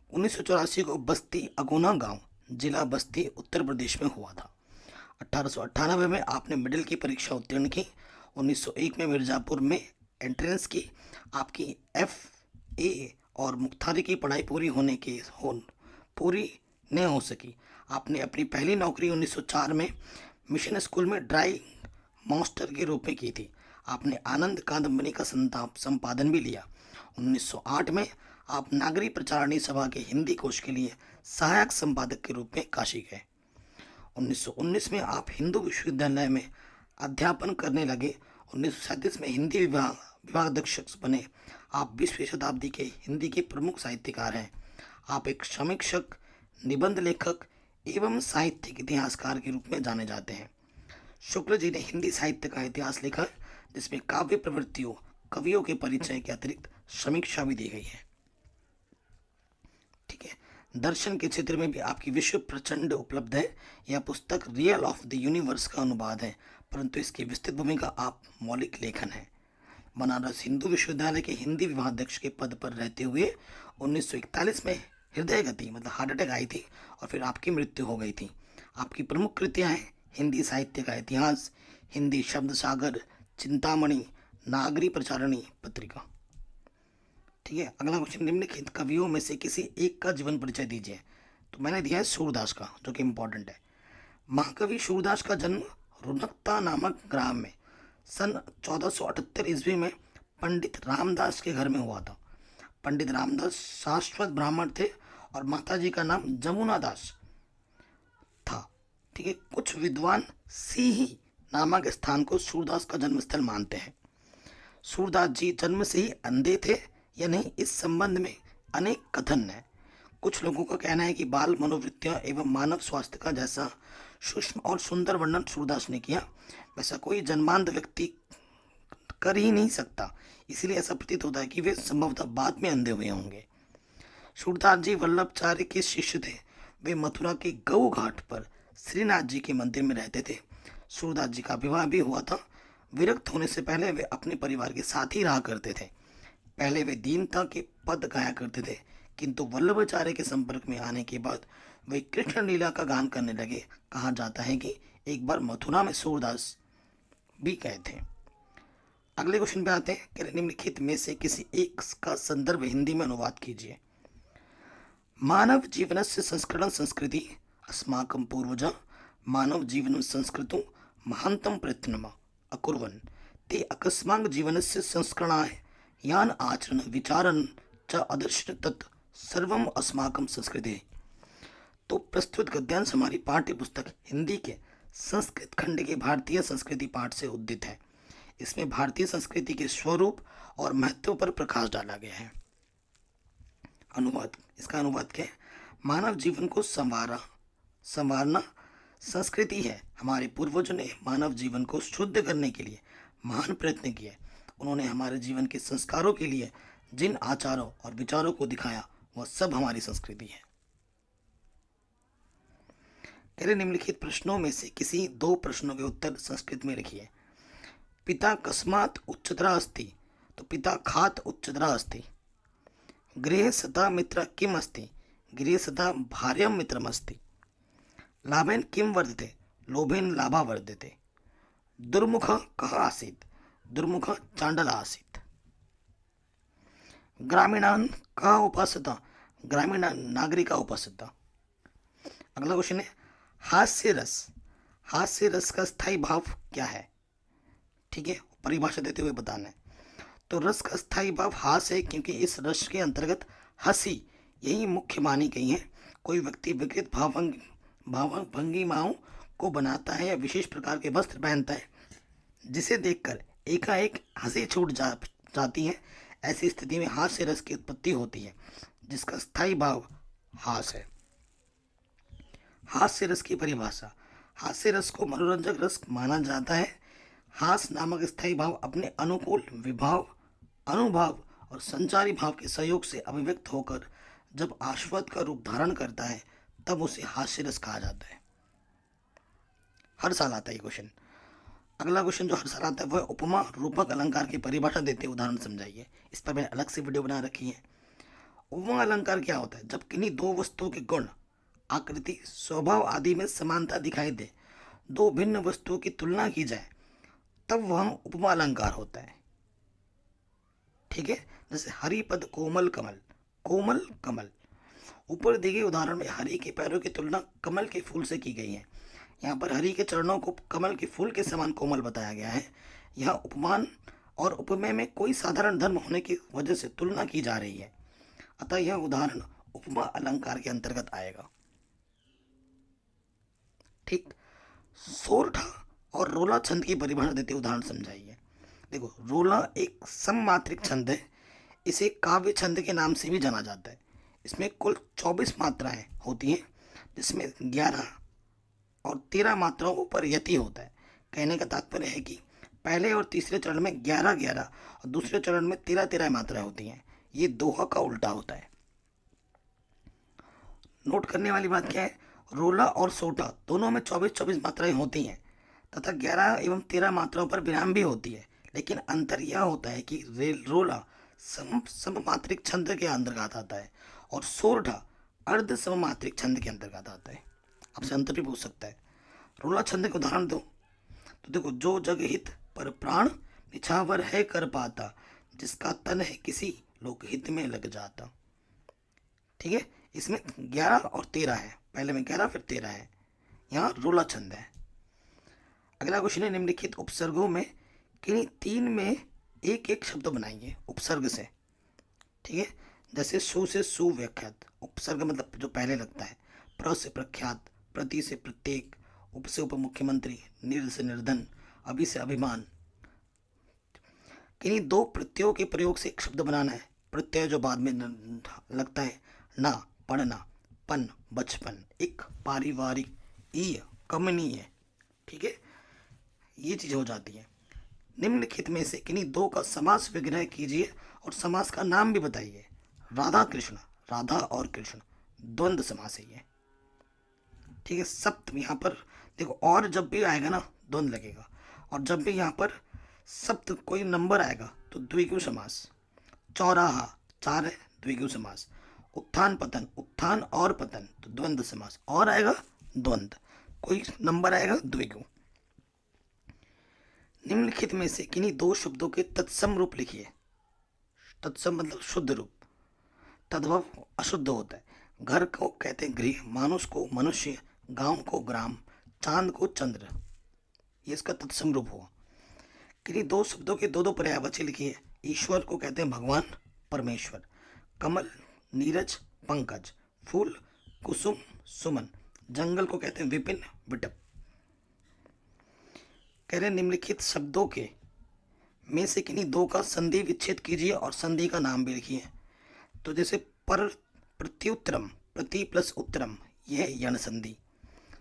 1984 को बस्ती अगोना गांव, जिला बस्ती, उत्तर प्रदेश में हुआ था। 1898 में आपने मिडिल की परीक्षा उत्तीर्ण की। 1901 में मिर्ज़ापुर में एंट्रेंस की। आपकी FA और मुख्तारी की पढ़ाई पूरी नहीं हो सकी। आपने अपनी पहली नौकरी 1904 में मिशन स्कूल में ड्राइंग मास्टर के रूप में की थी। आपने आनंद कादम्बरी का संपादन भी लिया। 1908 में आप नागरी प्रचारणी सभा के हिंदी कोश के लिए सहायक संपादक के रूप में काशी गए। 1919 में आप हिंदू विश्वविद्यालय में अध्यापन करने लगे। 1937 में हिंदी विभागाध्यक्ष बने। आप 20वीं शताब्दी के हिंदी के प्रमुख साहित्यकार हैं। आप एक समीक्षक, निबंध लेखक एवं साहित्यिक इतिहासकार के रूप में जाने जाते हैं। शुक्ल जी ने हिंदी साहित्य का इतिहास लिखा, जिसमें काव्य प्रवृत्तियों, कवियों के परिचय के अतिरिक्त समीक्षा भी दी गई है। ठीक है, दर्शन के क्षेत्र में भी आपकी विश्व प्रचंड उपलब्ध है। यह पुस्तक रियल ऑफ द यूनिवर्स का अनुवाद है, परंतु इसकी विस्तृत भूमिका आप मौलिक लेखन है। बनारस हिंदू विश्वविद्यालय के हिंदी विभागाध्यक्ष के पद पर रहते हुए 1941 में हृदय गति मतलब हार्ट अटैक आई थी और फिर आपकी मृत्यु हो गई थी। आपकी प्रमुख कृतियाँ हैं हिंदी साहित्य का इतिहास, हिंदी शब्द सागर, चिंतामणि, नागरी प्रचारणी पत्रिका। ठीक है, अगला क्वेश्चन, निम्नलिखित कवियों में से किसी एक का जीवन परिचय दीजिए। तो मैंने दिया है सूरदास का, जो कि इम्पोर्टेंट है। महाकवि सूरदास का जन्म रुनकता नामक ग्राम में सन 1478 ईस्वी में पंडित रामदास के घर में हुआ था। पंडित रामदास शाश्वत ब्राह्मण थे और माताजी का नाम जमुना दास था। ठीक है, कुछ विद्वान सीही नामक स्थान को सूरदास का जन्मस्थल मानते हैं। सूरदास जी जन्म से ही अंधे थे या नहीं, इस संबंध में अनेक कथन हैं। कुछ लोगों का कहना है कि बाल मनोवृत्तियाँ एवं मानव स्वास्थ्य का जैसा सूक्ष्म और सुंदर वर्णन सूरदास ने किया, वैसा कोई जन्मांध व्यक्ति कर ही नहीं सकता। इसलिए ऐसा प्रतीत होता है कि वे संभवतः बाद में अंधे हुए होंगे। सूरदास जी वल्लभाचार्य के शिष्य थे। वे मथुरा के गऊ घाट पर श्रीनाथ जी के मंदिर में रहते थे। सूरदास जी का विवाह भी हुआ था। विरक्त होने से पहले वे अपने परिवार के साथ ही रहा करते थे। पहले वे दीनता के पद गाया करते थे, किंतु वल्लभाचार्य के संपर्क में आने के बाद वे कृष्ण लीला का गान करने लगे। कहा जाता है कि एक बार मथुरा में सूरदास भी गए थे। अगले क्वेश्चन पे आते हैं कि निम्नलिखित में से किसी एक का संदर्भ हिंदी में अनुवाद कीजिए। मानव जीवनस्य संस्करण संस्कृति अस्माकं पूर्वजा मानव जीवनं संस्कृतं महान्तं प्रयत्नं अकुर्वन् ते अकस्मात् जीवनस्य संस्करणाय यान आचरण विचारन च अदर्शन तत् सर्वम अस्माकं संस्कृति। तो प्रस्तुत गद्यांश हमारी पाठ्य पुस्तक हिंदी के संस्कृत खंड के भारतीय संस्कृति पाठ से उद्धित है। इसमें भारतीय संस्कृति के स्वरूप और महत्व पर प्रकाश डाला गया है। अनुवाद, इसका अनुवाद क्या है? मानव जीवन को संवारना संस्कृति है। हमारे पूर्वजों ने मानव जीवन को शुद्ध करने के लिए महान प्रयत्न किए। उन्होंने हमारे जीवन के संस्कारों के लिए जिन आचारों और विचारों को दिखाया वह सब हमारी संस्कृति है। निम्नलिखित प्रश्नों में से किसी दो प्रश्नों के उत्तर संस्कृत में लिखिए। पिता कस्मात् उच्चतरा अस्ति, तो पिता खात उच्चतरा अस्ति। गृहे सदा मित्र किम अस्ति, गृहे सदा भार्यं मित्रम अस्ति। लाभेन किम वर्धते, लोभेन लाभा वर्धते। दुर्मुख कः आसीत्, दुर्मुख चांडल आसीत्। ग्रामीणान कः उपासता, ग्रामीणान नागरिका उपासता। अगला क्वेश्चन है हास्य रस, हास्य रस का स्थायी भाव क्या है? ठीक है, परिभाषा देते हुए बताना है। तो रस का स्थायी भाव हास्य है, क्योंकि इस रस के अंतर्गत हंसी यही मुख्य मानी गई है। कोई व्यक्ति विकृत भंगिमाओं को बनाता है या विशेष प्रकार के वस्त्र पहनता है जिसे देखकर एकाएक हंसी छूट जाती है। ऐसी स्थिति में हास्य रस की उत्पत्ति होती है, जिसका स्थायी भाव हास्य है। हास्य रस की परिभाषा, हास्य रस को मनोरंजक रस माना जाता है। हास नामक स्थायी भाव अपने अनुकूल विभाव, अनुभाव और संचारी भाव के सहयोग से अभिव्यक्त होकर जब आस्वाद का रूप धारण करता है तब उसे हास्य रस कहा जाता है। हर साल आता है ये क्वेश्चन। अगला क्वेश्चन जो हर साल आता है वह उपमा रूपक अलंकार की परिभाषा देते उदाहरण समझाइए। इस पर मैंने अलग से वीडियो बना रखी है। उपमा अलंकार क्या होता है? जब किन्हीं दो वस्तुओं के गुण, आकृति, स्वभाव आदि में समानता दिखाई दे, दो भिन्न वस्तुओं की तुलना की जाए, तब वह उपमा अलंकार होता है। ठीक है, जैसे हरिपद कोमल कमल, कोमल कमल। ऊपर दिए गए उदाहरण में हरि के पैरों की तुलना कमल के फूल से की गई है। यहाँ पर हरि के चरणों को कमल के फूल के समान कोमल बताया गया है। यहाँ उपमान और उपमेय में कोई साधारण धर्म होने की वजह से तुलना की जा रही है, अतः यह उदाहरण उपमा अलंकार के अंतर्गत आएगा। ठीक, सोरठा और रोला छंद की परिभाषा देते उदाहरण समझाइए। देखो, रोला एक सममात्रिक छंद है। इसे काव्य छंद के नाम से भी जाना जाता है। इसमें कुल 24 मात्राएं होती हैं, जिसमें 11 और 13 मात्राओं पर यति होता है। कहने का तात्पर्य है कि पहले और तीसरे चरण में 11-11 और दूसरे चरण में 13-13 मात्राएं होती हैं। ये दोहा का उल्टा होता है। नोट करने वाली बात क्या है? रोला और सोटा दोनों में 24-24 मात्राएं होती हैं तथा 11 एवं 13 मात्राओं पर विराम भी होती है। लेकिन अंतर यह होता है कि रोला सममात्रिक छंद के अंतर्गत आता है और सोरठा अर्ध सममात्रिक छंद के अंतर्गत आता है। आपसे अंतर भी पूछ सकता है। रोला छंद के उदाहरण दो तो देखो, जो जग हित पर प्राण निछावर है कर पाता, जिसका तन है किसी लोकहित में लग जाता। ठीक है, इसमें 11 और 13 है, पहले में 11 फिर 13 है। यहाँ रोला छंद है। अगला क्वेश्चन है निम्नलिखित उपसर्गों में किन्हीं 3 में एक एक शब्द बनाइए उपसर्ग से। ठीक है, जैसे सु से सुव्याख्यात, उपसर्ग मतलब जो पहले लगता है। प्र से प्रख्यात, प्रति से प्रत्येक, उप से उप मुख्यमंत्री, निर से निर्धन, अभि से अभिमान। किन्हीं 2 प्रत्ययों के प्रयोग से एक शब्द बनाना है। प्रत्यय जो बाद में लगता है, ना पढ़ना, पन बचपन, एक पारिवारिक, ईय कमनीय। ठीक है, ये चीज हो जाती है। निम्नलिखित में से किन्हीं 2 का समास विग्रह कीजिए और समास का नाम भी बताइए। राधा कृष्ण, राधा और कृष्ण द्वंद्व समास है ये। ठीक है। सप्त यहाँ पर देखो, और जब भी आएगा ना द्वंद लगेगा, और जब भी यहाँ पर सप्त कोई नंबर आएगा तो द्विगु समास। चौराहा चार है, द्विगु समास। उत्थान पतन, उत्थान और पतन तो द्वंद्व समास, और आएगा द्वंद्व, कोई नंबर आएगा द्विगु। निम्नलिखित में से किन्हीं दो शब्दों के तत्सम रूप लिखिए। तत्सम मतलब शुद्ध रूप, तद्भव अशुद्ध होता है। घर को कहते हैं गृह, मानुष को मनुष्य, गांव को ग्राम, चांद को चंद्र, ये इसका तत्सम रूप हुआ। किन्हीं दो शब्दों के दो दो पर्यायवाची लिखिए। ईश्वर को कहते हैं भगवान परमेश्वर, कमल नीरज पंकज, फूल कुसुम सुमन, जंगल को कहते हैं विपिन विटप। कह रहे निम्नलिखित शब्दों के में से किन्हीं दो का संधि विच्छेद कीजिए और संधि का नाम भी लिखिए। तो जैसे पर प्रत्युत्तरम, प्रति प्लस उत्तरम, यह है यण संधि।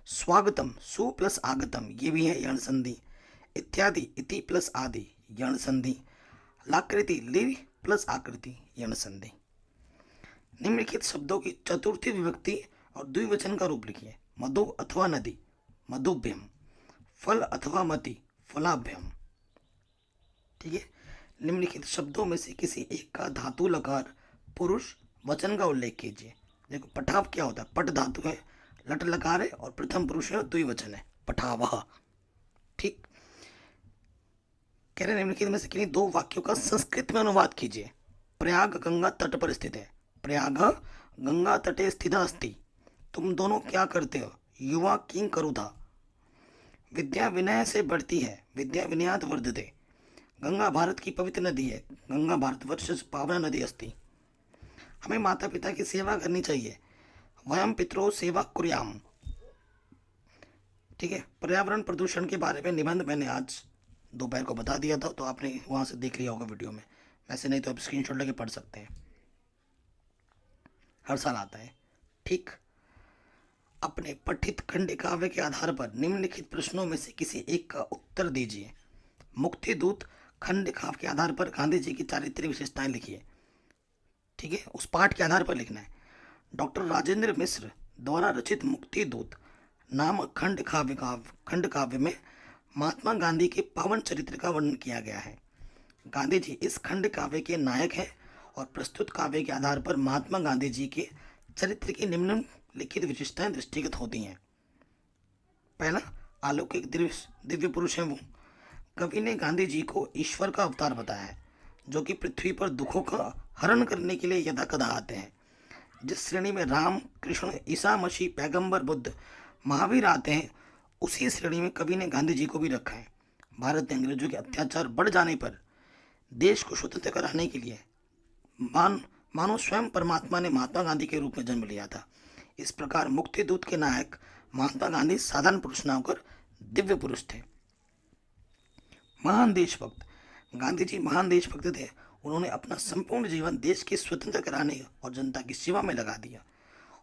स्वागतम, सु प्लस आगतम, ये भी है यण संधि। इत्यादि, इति प्लस आदि, यण संधि। लाकृति, लिव प्लस आकृति, यण संधि। निम्नलिखित शब्दों की चतुर्थी विभक्ति और द्विवचन का रूप लिखिए। मधु अथवा नदी, मधुभ्यम। फल अथवा मति, फलाभ्यम। ठीक है। निम्नलिखित शब्दों में से किसी एक का धातु लकार पुरुष वचन का उल्लेख कीजिए। देखो पठाव क्या होता है, पट धातु है, लट लकार है और प्रथम पुरुष है और द्विवचन है, पठावह। ठीक। कह रहे निम्नलिखित में से किन्हीं दो वाक्यों का संस्कृत में अनुवाद कीजिए। प्रयाग गंगा तट पर स्थित है, प्रयाग गंगा तटे स्थिता अस्ति। तुम दोनों क्या करते हो, युवा किं करुधा। विद्या विनय से बढ़ती है, विद्या विनयात वर्धते। गंगा भारत की पवित्र नदी है, गंगा भारतवर्ष पावना नदी अस्ति। हमें माता पिता की सेवा करनी चाहिए, वयम पितरो सेवा कुर्याम। ठीक है। पर्यावरण प्रदूषण के बारे में निबंध मैंने आज दोपहर को बता दिया था, तो आपने वहां से देख लिया होगा वीडियो में, वैसे नहीं तो आप स्क्रीनशॉट लेके पढ़ सकते हैं, हर साल आता है। ठीक। अपने पठित खंड काव्य के आधार पर निम्नलिखित प्रश्नों में से किसी एक का उत्तर दीजिए। मुक्ति दूत खंड काव्य के आधार पर गांधी जी की चारित्र्य विशेषताएं लिखिए। ठीक है, उस पाठ के आधार पर लिखना है। डॉक्टर राजेंद्र मिश्र द्वारा रचित मुक्ति दूत नाम खंड काव्य में महात्मा गांधी के पावन चरित्र का वर्णन किया गया है। गांधी जी इस खंड काव्य के नायक हैं और प्रस्तुत काव्य के आधार पर महात्मा गांधी जी के चरित्र की निम्नलिखित विशेषताएं दृष्टिगत होती हैं। पहला, अलौकिक दिव्य पुरुष है वो। कवि ने गांधी जी को ईश्वर का अवतार बताया है, जो कि पृथ्वी पर दुखों का हरण करने के लिए यदा कदा आते हैं। जिस श्रेणी में राम कृष्ण ईसा मसीह पैगंबर बुद्ध महावीर आते हैं, उसी श्रेणी में कवि ने गांधी जी को भी रखा है। भारत में अंग्रेजों के अत्याचार बढ़ जाने पर देश को स्वतंत्र कराने के लिए मानो स्वयं परमात्मा ने महात्मा गांधी के रूप में जन्म लिया था। इस प्रकार मुक्ति दूत के नायक महात्मा गांधी साधारण पुरुष न होकर दिव्य पुरुष थे। महान देशभक्त, गांधी जी महान देशभक्त थे। उन्होंने अपना संपूर्ण जीवन देश की स्वतंत्र कराने और जनता की सेवा में लगा दिया।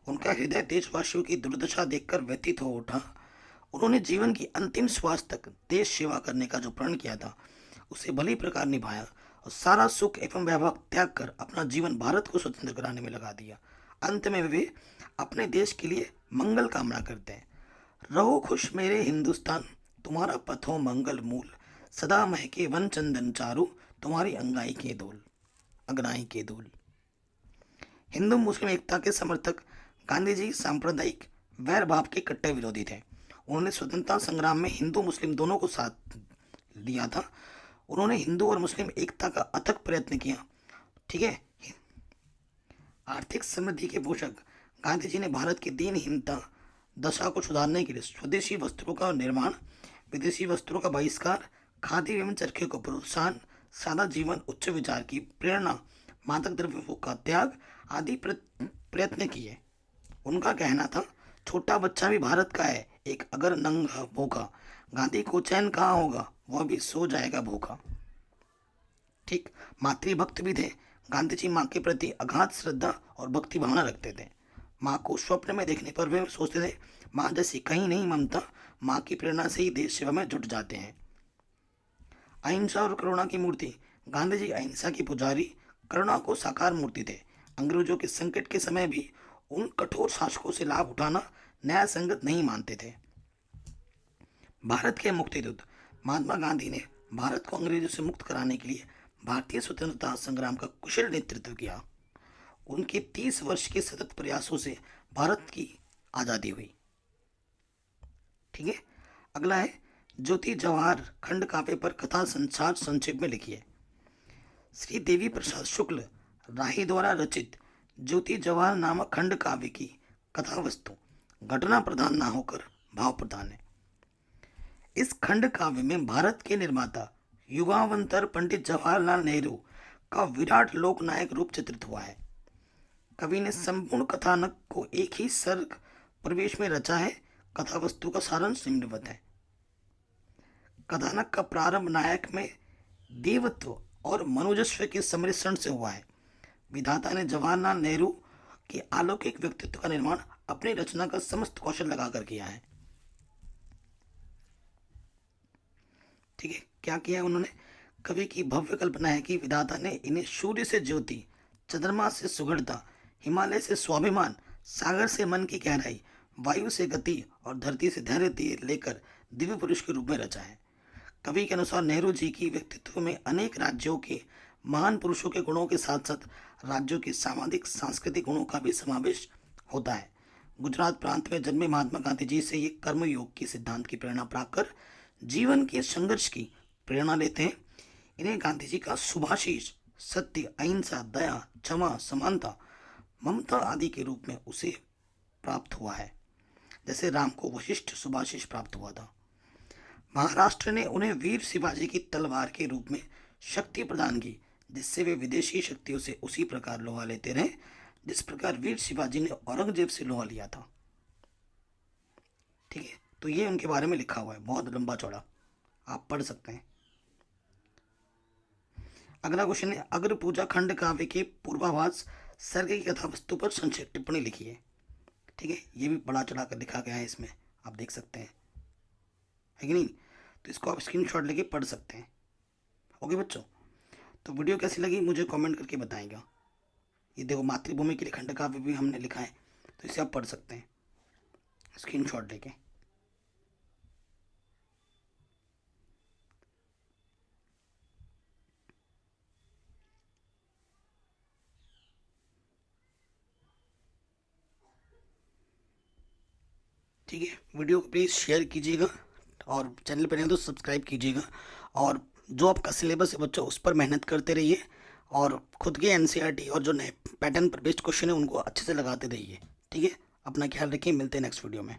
उनका हृदय देशवासियों की दुर्दशा देखकर व्यथित हो उठा। उन्होंने जीवन की अंतिम श्वास तक देश सेवा करने का जो प्रण किया था, उसे भली प्रकार निभाया और सारा सुख एवं वैभव त्याग कर अपना जीवन भारत को स्वतंत्र कराने में लगा दिया। अंत में वे अपने देश के लिए मंगल कामना करते हैं। रहो खुश मेरे हिंदुस्तान, तुम्हारा पथ हो मंगल मूल, सदा महके वन चंदन चारू, तुम्हारी अंगाई के धूल, अगनाई के धूल। हिंदू मुस्लिम एकता के समर्थक गांधी जी सांप्रदायिक वैर भाव के कट्टर विरोधी थे। उन्होंने स्वतंत्रता संग्राम में हिंदू मुस्लिम दोनों को साथ लिया था। उन्होंने हिंदू और मुस्लिम एकता का अथक प्रयत्न किया। ठीक है। आर्थिक समृद्धि के पोषक गांधी जी ने भारत की दीनहीनता दशा को सुधारने के लिए स्वदेशी वस्त्रों का निर्माण, विदेशी वस्त्रों का बहिष्कार, खादी एवं चरखे को प्रोत्साहन, सादा जीवन, उच्च विचार की प्रेरणा, मादक द्रव्यों का त्याग आदि प्रयत्न किए। उनका कहना था, छोटा बच्चा भी भारत का है, एक अगर नंगा भूखा, गांधी को चैन कहाँ होगा, वह भी सो जाएगा भूखा। ठीक। मातृभक्त भी थे। गांधी जी माँ के प्रति अगाध श्रद्धा और भक्ति भावना रखते थे। माँ को स्वप्न में देखने पर वे सोचते थे, माँ जैसी कहीं नहीं ममता, माँ की प्रेरणा से ही देश सेवा में जुट जाते हैं। अहिंसा और करुणा की मूर्ति, गांधी जी अहिंसा की पुजारी, करुणा को साकार मूर्ति थे। अंग्रेजों के संकट के समय भी उन कठोर शासकों से लाभ उठाना न्याय संगत नहीं मानते थे। भारत के मुक्तिदूत महात्मा गांधी ने भारत को अंग्रेजों से मुक्त कराने के लिए भारतीय स्वतंत्रता संग्राम का कुशल नेतृत्व किया। उनके 30 वर्ष के सतत प्रयासों से भारत की आजादी हुई। ठीक है, अगला है ज्योति जवाहर खंड काव्य पर कथा संसार संक्षेप में लिखिए। श्री देवी प्रसाद शुक्ल राही द्वारा रचित ज्योति जवाहर नामक खंड काव्य की कथा वस्तु घटना प्रधान ना होकर भाव प्रधान है। इस खंड काव्य में भारत के निर्माता युगावंतर पंडित जवाहरलाल नेहरू का विराट लोकनायक रूप चित्रित हुआ है। कवि ने संपूर्ण कथानक को एक ही सर्ग प्रवेश में रचा है। कथा वस्तु का सारांश निम्नवत है। कथानक का प्रारंभ नायक में देवत्व और मनुजस्व के सम्मिश्रण से हुआ है। विधाता ने जवाहरलाल नेहरू के अलौकिक व्यक्तित्व का निर्माण अपनी रचना का समस्त कौशल लगाकर किया है। ठीक है, क्या किया है उन्होंने? कवि की भव्य कल्पना है कि विधाता ने इन्हें सूर्य से ज्योति, चंद्रमा से सुगढ़ता, हिमालय से स्वाभिमान, सागर से मन की गहराई, वायु से गति और धरती से धैर्य लेकर दिव्य पुरुष के रूप में रचा है। कवि के अनुसार नेहरू जी की व्यक्तित्व में अनेक राज्यों के महान पुरुषों के गुणों के साथ साथ राज्यों के सामाजिक सांस्कृतिक गुणों का भी समावेश होता है। गुजरात प्रांत में जन्मे महात्मा गांधी जी से ये कर्मयोग के सिद्धांत की प्रेरणा प्राप्त कर जीवन के संघर्ष की प्रेरणा लेते हैं। इन्हें गांधी जी का सुभाषिस सत्य, अहिंसा, दया, क्षमा, समानता, ममता आदि के रूप में उसे प्राप्त हुआ है, जैसे राम को वशिष्ठ सुभाषिस प्राप्त हुआ था। महाराष्ट्र ने उन्हें वीर शिवाजी की तलवार के रूप में शक्ति प्रदान की, जिससे वे विदेशी शक्तियों से उसी प्रकार लोहा लेते रहे जिस प्रकार वीर शिवाजी ने औरंगजेब से लोहा लिया था। ठीक है, तो ये उनके बारे में लिखा हुआ है, बहुत लंबा चौड़ा, आप पढ़ सकते हैं। अगला क्वेश्चन है अग्र पूजा खंड काव्य के पूर्वाभास सर्ग की कथा वस्तु पर संक्षिप्त टिप्पणी लिखिए। ठीक है, ये भी बड़ा चढ़ा कर लिखा गया है, इसमें आप देख सकते हैं, है कि नहीं? तो इसको आप स्क्रीनशॉट लेके पढ़ सकते हैं। ओके बच्चों, तो वीडियो कैसी लगी मुझे कमेंट करके बताएगा। ये देखो मातृभूमि के लिए खंड काव्य भी हमने लिखा है, तो इसे आप पढ़ सकते हैं स्क्रीनशॉट लेके। ठीक है, वीडियो को प्लीज़ शेयर कीजिएगा और चैनल पर नहीं तो सब्सक्राइब कीजिएगा। और जो आपका सिलेबस है बच्चों उस पर मेहनत करते रहिए और खुद के एनसीईआरटी और जो नए पैटर्न पर बेस्ड क्वेश्चन है उनको अच्छे से लगाते रहिए। ठीक है, अपना ख्याल रखिए, मिलते हैं नेक्स्ट वीडियो में।